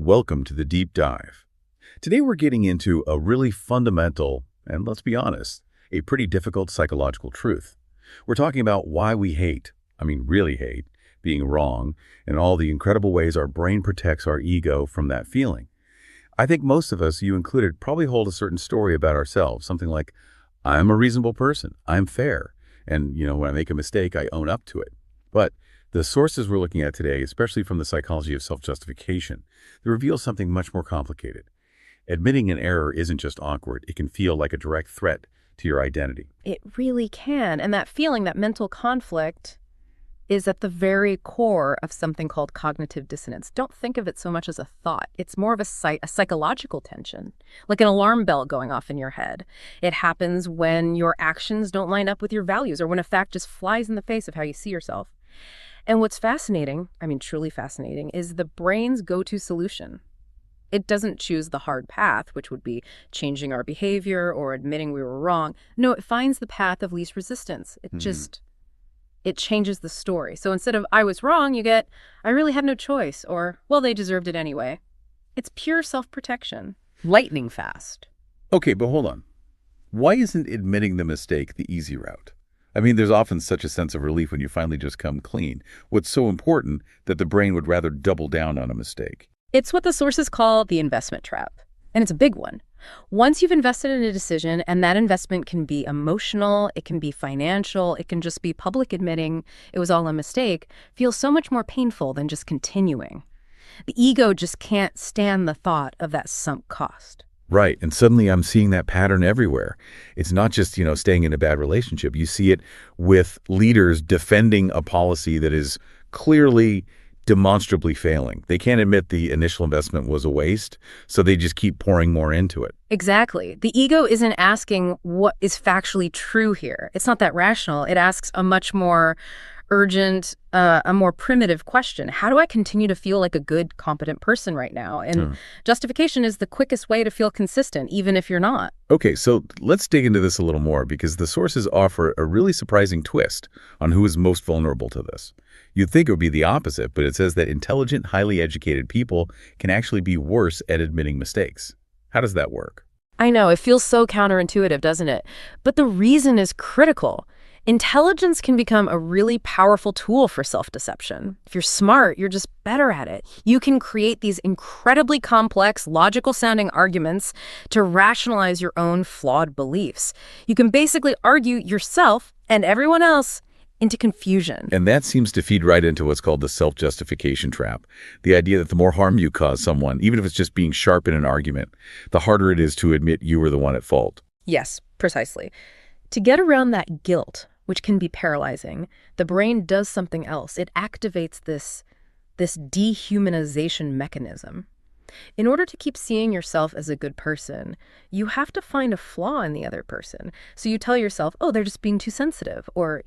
Welcome to the Deep Dive. Today we're getting into a really fundamental, and let's be honest, a pretty difficult psychological truth. We're talking about why we hate, really hate, being wrong, and all the incredible ways our brain protects our ego from that feeling. I think most of us, you included, probably hold a certain story about ourselves, something like, I'm a reasonable person, I'm fair, and when I make a mistake, I own up to it. But the sources we're looking at today, especially from the psychology of self-justification, they reveal something much more complicated. Admitting an error isn't just awkward. It can feel like a direct threat to your identity. It really can. And that feeling, that mental conflict, is at the very core of something called cognitive dissonance. Don't think of it so much as a thought. It's more of a psychological tension, like an alarm bell going off in your head. It happens when your actions don't line up with your values or when a fact just flies in the face of how you see yourself. And what's fascinating, truly fascinating, is the brain's go-to solution. It doesn't choose the hard path, which would be changing our behavior or admitting we were wrong. No, it finds the path of least resistance. It changes the story. So instead of, I was wrong, you get, I really had no choice, or, well, they deserved it anyway. It's pure self-protection. Lightning fast. Okay, but hold on. Why isn't admitting the mistake the easy route? There's often such a sense of relief when you finally just come clean. What's so important that the brain would rather double down on a mistake? It's what the sources call the investment trap. And it's a big one. Once you've invested in a decision, and that investment can be emotional, it can be financial, it can just be public admitting it was all a mistake, feels so much more painful than just continuing. The ego just can't stand the thought of that sunk cost. Right. And suddenly I'm seeing that pattern everywhere. It's not just, staying in a bad relationship. You see it with leaders defending a policy that is clearly demonstrably failing. They can't admit the initial investment was a waste, so they just keep pouring more into it. Exactly. The ego isn't asking what is factually true here. It's not that rational. It asks a much more urgent, a more primitive question. How do I continue to feel like a good, competent person right now? And justification is the quickest way to feel consistent, even if you're not. Okay, so let's dig into this a little more, because the sources offer a really surprising twist on who is most vulnerable to this. You'd think it would be the opposite, but it says that intelligent, highly educated people can actually be worse at admitting mistakes. How does that work? I know, it feels so counterintuitive, doesn't it? But the reason is critical. Intelligence can become a really powerful tool for self-deception. If you're smart, you're just better at it. You can create these incredibly complex, logical-sounding arguments to rationalize your own flawed beliefs. You can basically argue yourself and everyone else into confusion. And that seems to feed right into what's called the self-justification trap. The idea that the more harm you cause someone, even if it's just being sharp in an argument, the harder it is to admit you were the one at fault. Yes, precisely. To get around that guilt, which can be paralyzing, the brain does something else. It activates this dehumanization mechanism. In order to keep seeing yourself as a good person, you have to find a flaw in the other person. So you tell yourself, oh, they're just being too sensitive, or,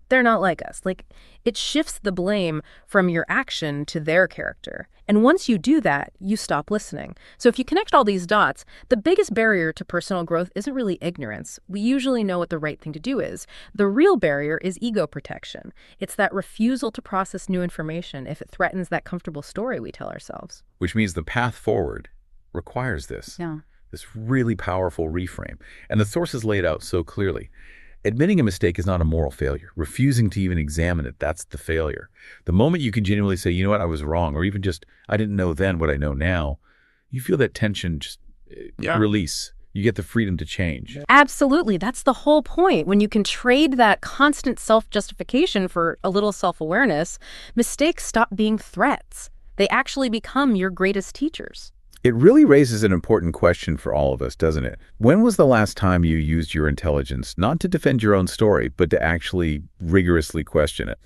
they're not like us. Like, it shifts the blame from your action to their character. And once you do that, you stop listening. So if you connect all these dots, the biggest barrier to personal growth isn't really ignorance. We usually know what the right thing to do is. The real barrier is ego protection. It's that refusal to process new information if it threatens that comfortable story we tell ourselves. Which means the path forward requires this. Yeah. This really powerful reframe. And the sources lay it out so clearly. Admitting a mistake is not a moral failure. Refusing to even examine it, that's the failure. The moment you can genuinely say, you know what, I was wrong, or even just, I didn't know then what I know now, you feel that tension just release. You get the freedom to change. Absolutely. That's the whole point. When you can trade that constant self-justification for a little self-awareness, mistakes stop being threats. They actually become your greatest teachers. It really raises an important question for all of us, doesn't it? When was the last time you used your intelligence, not to defend your own story, but to actually rigorously question it?